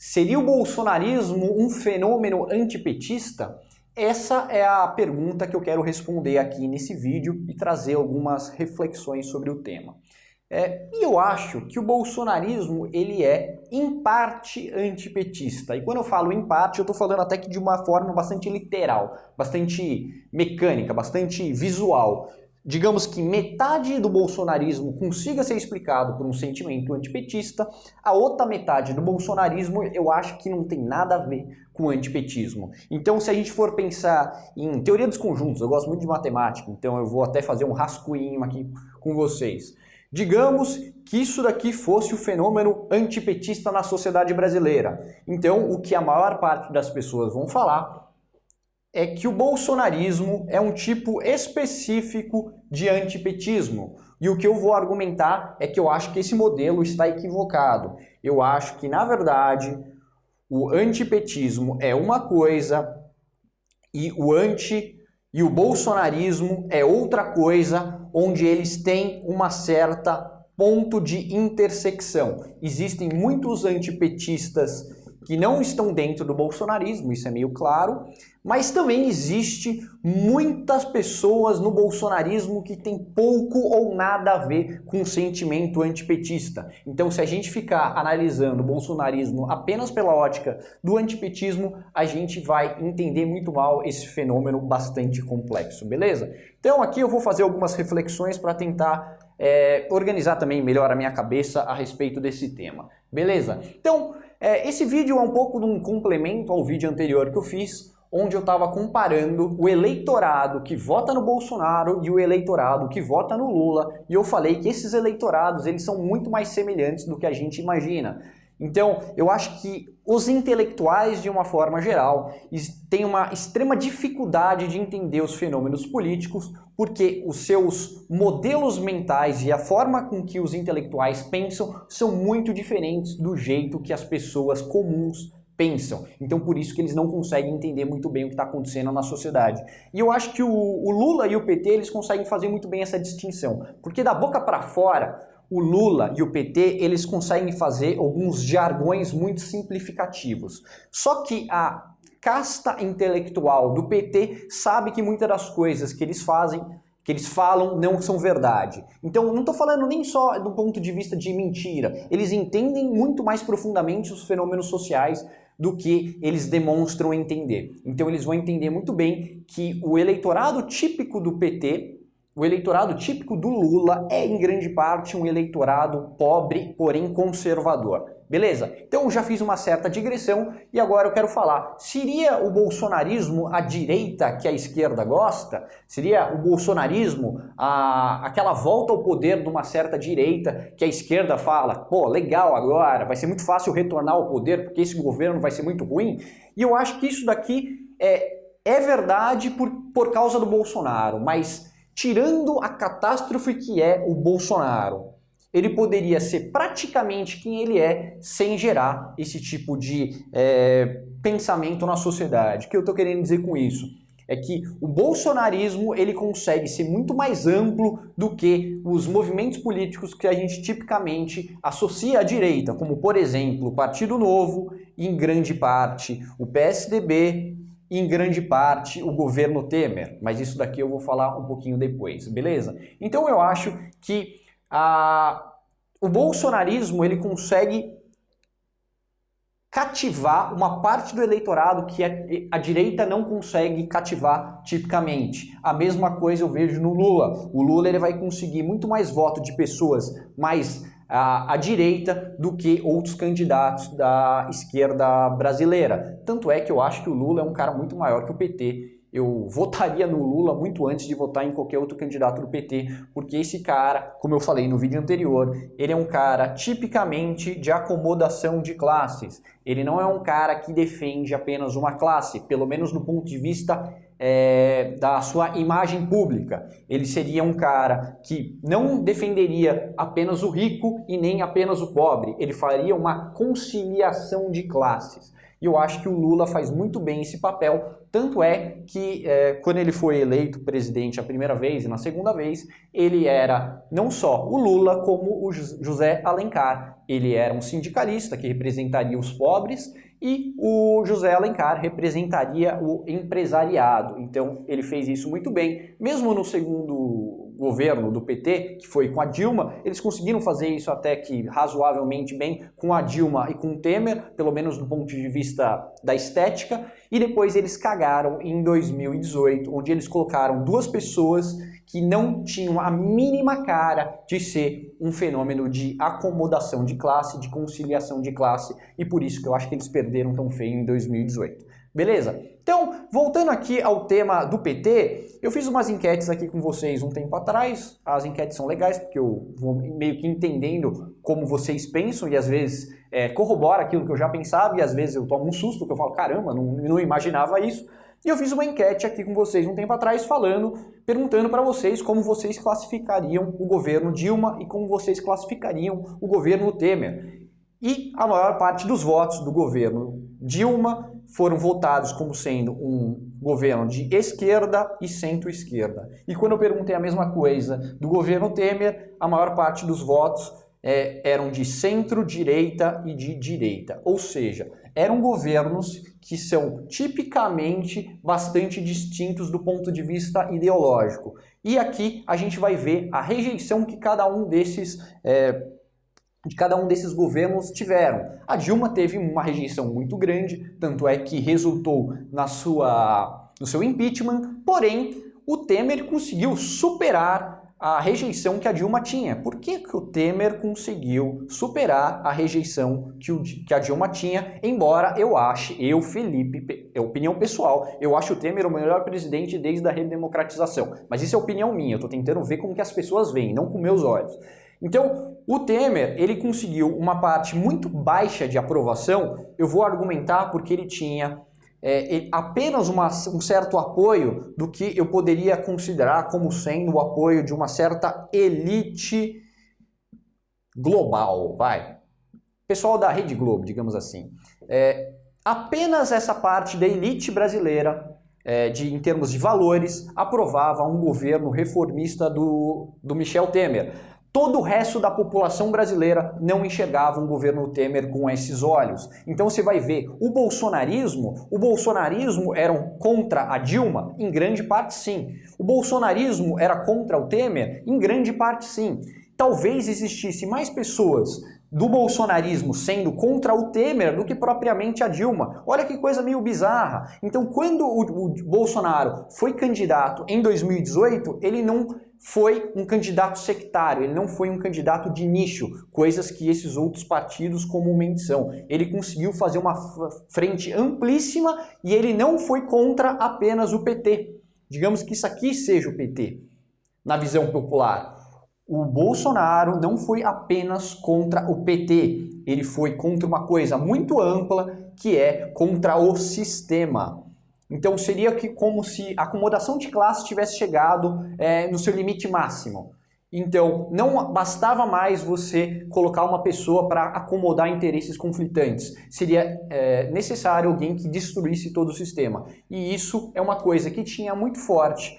Seria o bolsonarismo um fenômeno antipetista? Essa é a pergunta que eu quero responder aqui nesse vídeo e trazer algumas reflexões sobre o tema. E eu acho que o bolsonarismo ele é, em parte, antipetista. E quando eu falo em parte, eu estou falando até que de uma forma bastante literal, bastante mecânica, bastante visual. Digamos que metade do bolsonarismo consiga ser explicado por um sentimento antipetista, a outra metade do bolsonarismo eu acho que não tem nada a ver com antipetismo. Então, se a gente for pensar em teoria dos conjuntos, eu gosto muito de matemática, então eu vou até fazer um rascunho aqui com vocês. Digamos que isso daqui fosse o fenômeno antipetista na sociedade brasileira. Então, o que a maior parte das pessoas vão falar é que o bolsonarismo é um tipo específico de antipetismo. E o que eu vou argumentar é que eu acho que esse modelo está equivocado. Eu acho que, na verdade, o antipetismo é uma coisa e o bolsonarismo é outra coisa, onde eles têm uma certa ponto de intersecção. Existem muitos antipetistas que não estão dentro do bolsonarismo, isso é meio claro, mas também existe muitas pessoas no bolsonarismo que têm pouco ou nada a ver com o sentimento antipetista. Então, se a gente ficar analisando o bolsonarismo apenas pela ótica do antipetismo, a gente vai entender muito mal esse fenômeno bastante complexo, beleza? Então, aqui eu vou fazer algumas reflexões para tentar organizar também melhor a minha cabeça a respeito desse tema, beleza? Então, esse vídeo é um pouco de um complemento ao vídeo anterior que eu fiz, onde eu estava comparando o eleitorado que vota no Bolsonaro e o eleitorado que vota no Lula, e eu falei que esses eleitorados eles são muito mais semelhantes do que a gente imagina. Então, eu acho que os intelectuais, de uma forma geral, têm uma extrema dificuldade de entender os fenômenos políticos, porque os seus modelos mentais e a forma com que os intelectuais pensam são muito diferentes do jeito que as pessoas comuns pensam. Então, por isso que eles não conseguem entender muito bem o que está acontecendo na sociedade. E eu acho que o Lula e o PT, eles conseguem fazer muito bem essa distinção, porque da boca para fora, o Lula e o PT, eles conseguem fazer alguns jargões muito simplificativos. Só que a casta intelectual do PT sabe que muitas das coisas que eles fazem, que eles falam, não são verdade. Então, não estou falando nem só do ponto de vista de mentira. Eles entendem muito mais profundamente os fenômenos sociais do que eles demonstram entender. Então, eles vão entender muito bem que o eleitorado típico do PT, o eleitorado típico do Lula é, em grande parte, um eleitorado pobre, porém conservador. Beleza? Então já fiz uma certa digressão e agora eu quero falar, seria o bolsonarismo a direita que a esquerda gosta? Seria o bolsonarismo aquela volta ao poder de uma certa direita que a esquerda fala, pô, legal agora, vai ser muito fácil retornar ao poder porque esse governo vai ser muito ruim? E eu acho que isso daqui é verdade por causa do Bolsonaro, mas tirando a catástrofe que é o Bolsonaro, ele poderia ser praticamente quem ele é sem gerar esse tipo de pensamento na sociedade. O que eu estou querendo dizer com isso? É que o bolsonarismo ele consegue ser muito mais amplo do que os movimentos políticos que a gente tipicamente associa à direita, como, por exemplo, o Partido Novo e, em grande parte, o PSDB, e em grande parte o governo Temer, mas isso daqui eu vou falar um pouquinho depois, beleza? Então eu acho que o bolsonarismo ele consegue cativar uma parte do eleitorado que a direita não consegue cativar tipicamente. A mesma coisa eu vejo no Lula. O Lula ele vai conseguir muito mais voto de pessoas mais à direita do que outros candidatos da esquerda brasileira. Tanto é que eu acho que o Lula é um cara muito maior que o PT. Eu votaria no Lula muito antes de votar em qualquer outro candidato do PT, porque esse cara, como eu falei no vídeo anterior, ele é um cara tipicamente de acomodação de classes. Ele não é um cara que defende apenas uma classe, pelo menos do ponto de vista da sua imagem pública. Ele seria um cara que não defenderia apenas o rico e nem apenas o pobre. Ele faria uma conciliação de classes. E eu acho que o Lula faz muito bem esse papel, tanto é que quando ele foi eleito presidente a primeira vez e na segunda vez, ele era não só o Lula, como o José Alencar. Ele era um sindicalista que representaria os pobres e o José Alencar representaria o empresariado. Então ele fez isso muito bem. Mesmo no segundo governo do PT, que foi com a Dilma, eles conseguiram fazer isso até que razoavelmente bem com a Dilma e com o Temer, pelo menos do ponto de vista da estética, e depois eles cagaram em 2018, onde eles colocaram duas pessoas que não tinham a mínima cara de ser um fenômeno de acomodação de classe, de conciliação de classe, e por isso que eu acho que eles perderam tão feio em 2018. Beleza? Então, voltando aqui ao tema do PT, eu fiz umas enquetes aqui com vocês um tempo atrás. As enquetes são legais porque eu vou meio que entendendo como vocês pensam e às vezes corrobora aquilo que eu já pensava e às vezes eu tomo um susto porque eu falo, caramba, não imaginava isso. E eu fiz uma enquete aqui com vocês um tempo atrás perguntando para vocês como vocês classificariam o governo Dilma e como vocês classificariam o governo Temer. E a maior parte dos votos do governo Dilma foram votados como sendo um governo de esquerda e centro-esquerda. E quando eu perguntei a mesma coisa do governo Temer, a maior parte dos votos eram de centro-direita e de direita. Ou seja, eram governos que são tipicamente bastante distintos do ponto de vista ideológico. E aqui a gente vai ver a rejeição que cada um desses governos tiveram. A Dilma teve uma rejeição muito grande, tanto é que resultou no seu impeachment, porém o Temer conseguiu superar a rejeição que a Dilma tinha. Por que o Temer conseguiu superar a rejeição que a Dilma tinha? Embora eu, Felipe, é opinião pessoal, eu acho o Temer o melhor presidente desde a redemocratização. Mas isso é opinião minha, eu estou tentando ver como que as pessoas veem, não com meus olhos. Então, o Temer, ele conseguiu uma parte muito baixa de aprovação, eu vou argumentar porque ele tinha apenas um certo apoio do que eu poderia considerar como sendo o apoio de uma certa elite global, pessoal da Rede Globo, digamos assim. Apenas essa parte da elite brasileira, em termos de valores, aprovava um governo reformista do Michel Temer. Todo o resto da população brasileira não enxergava um governo Temer com esses olhos. Então você vai ver, o bolsonarismo era contra a Dilma? Em grande parte sim. O bolsonarismo era contra o Temer? Em grande parte sim. Talvez existisse mais pessoas do bolsonarismo sendo contra o Temer do que propriamente a Dilma. Olha que coisa meio bizarra. Então quando o Bolsonaro foi candidato em 2018, ele não foi um candidato sectário, ele não foi um candidato de nicho, coisas que esses outros partidos comumente são. Ele conseguiu fazer uma frente amplíssima e ele não foi contra apenas o PT. Digamos que isso aqui seja o PT, na visão popular. O Bolsonaro não foi apenas contra o PT, ele foi contra uma coisa muito ampla, que é contra o sistema. Então seria como se a acomodação de classe tivesse chegado no seu limite máximo. Então não bastava mais você colocar uma pessoa para acomodar interesses conflitantes. Seria necessário alguém que destruísse todo o sistema. E isso é uma coisa que tinha muito forte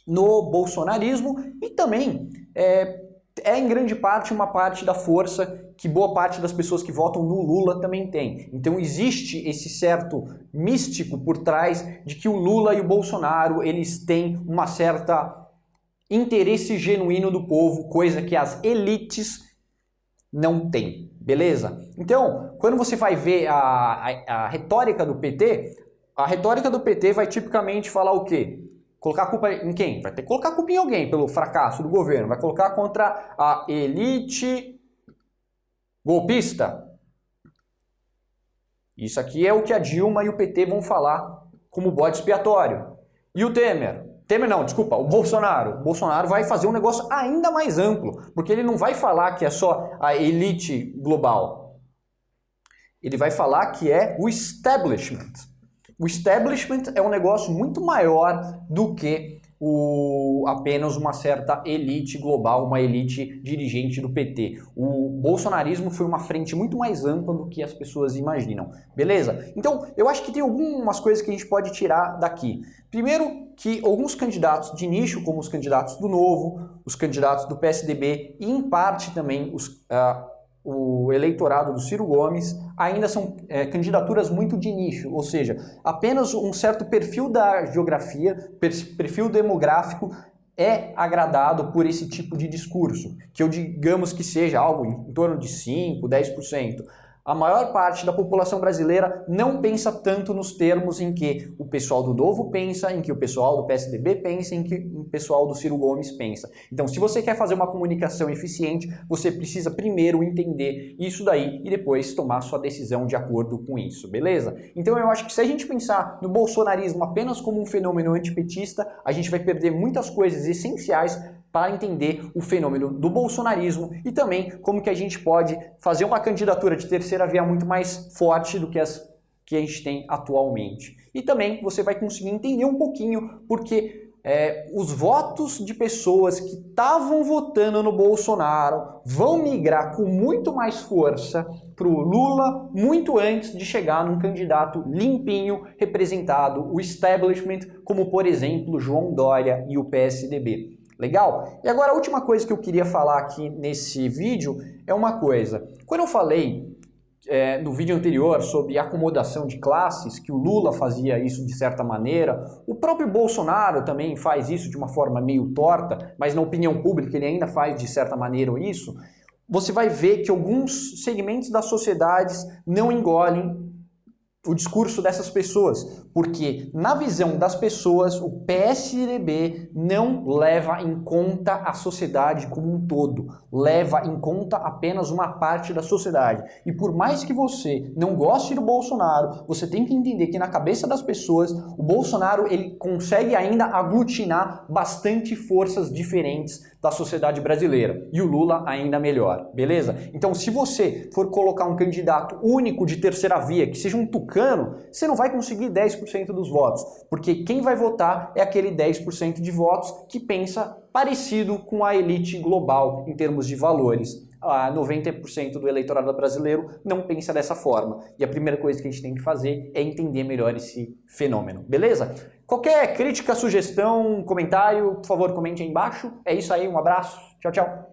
no bolsonarismo e também em grande parte uma parte da força que boa parte das pessoas que votam no Lula também tem. Então existe esse certo místico por trás de que o Lula e o Bolsonaro eles têm uma certa interesse genuíno do povo, coisa que as elites não têm, beleza? Então, quando você vai ver a retórica do PT, a retórica do PT vai tipicamente falar o quê? Colocar a culpa em quem? Vai ter que colocar a culpa em alguém pelo fracasso do governo. Vai colocar contra a elite golpista. Isso aqui é o que a Dilma e o PT vão falar como bode expiatório. E o Temer? O Bolsonaro. O Bolsonaro vai fazer um negócio ainda mais amplo, porque ele não vai falar que é só a elite global. Ele vai falar que é o establishment. O establishment é um negócio muito maior do que apenas uma certa elite global, uma elite dirigente do PT. O bolsonarismo foi uma frente muito mais ampla do que as pessoas imaginam, beleza? Então, eu acho que tem algumas coisas que a gente pode tirar daqui. Primeiro, que alguns candidatos de nicho, como os candidatos do Novo, os candidatos do PSDB e, em parte, também o eleitorado do Ciro Gomes, ainda são candidaturas muito de nicho, ou seja, apenas um certo perfil da geografia, perfil demográfico é agradado por esse tipo de discurso, que eu digamos que seja algo em torno de 5%, 10%. A maior parte da população brasileira não pensa tanto nos termos em que o pessoal do Novo pensa, em que o pessoal do PSDB pensa, em que o pessoal do Ciro Gomes pensa. Então, se você quer fazer uma comunicação eficiente, você precisa primeiro entender isso daí e depois tomar sua decisão de acordo com isso, beleza? Então, eu acho que se a gente pensar no bolsonarismo apenas como um fenômeno antipetista, a gente vai perder muitas coisas essenciais para entender o fenômeno do bolsonarismo e também como que a gente pode fazer uma candidatura de terceira via muito mais forte do que as que a gente tem atualmente. E também você vai conseguir entender um pouquinho porque os votos de pessoas que estavam votando no Bolsonaro vão migrar com muito mais força para o Lula muito antes de chegar num candidato limpinho, representado, o establishment, como por exemplo João Dória e o PSDB. Legal? E agora a última coisa que eu queria falar aqui nesse vídeo é uma coisa. Quando eu falei no vídeo anterior sobre acomodação de classes, que o Lula fazia isso de certa maneira, o próprio Bolsonaro também faz isso de uma forma meio torta, mas na opinião pública ele ainda faz de certa maneira isso, você vai ver que alguns segmentos das sociedades não engolem o discurso dessas pessoas, porque na visão das pessoas o PSDB não leva em conta a sociedade como um todo, leva em conta apenas uma parte da sociedade. E por mais que você não goste do Bolsonaro, você tem que entender que na cabeça das pessoas o Bolsonaro ele consegue ainda aglutinar bastante forças diferentes da sociedade brasileira e o Lula ainda melhor, beleza? Então se você for colocar um candidato único de terceira via, que seja um tucano, você não vai conseguir 10% dos votos, porque quem vai votar é aquele 10% de votos que pensa parecido com a elite global em termos de valores. 90% do eleitorado brasileiro não pensa dessa forma. E a primeira coisa que a gente tem que fazer é entender melhor esse fenômeno, beleza? Qualquer crítica, sugestão, comentário, por favor, comente aí embaixo. É isso aí, um abraço, tchau, tchau.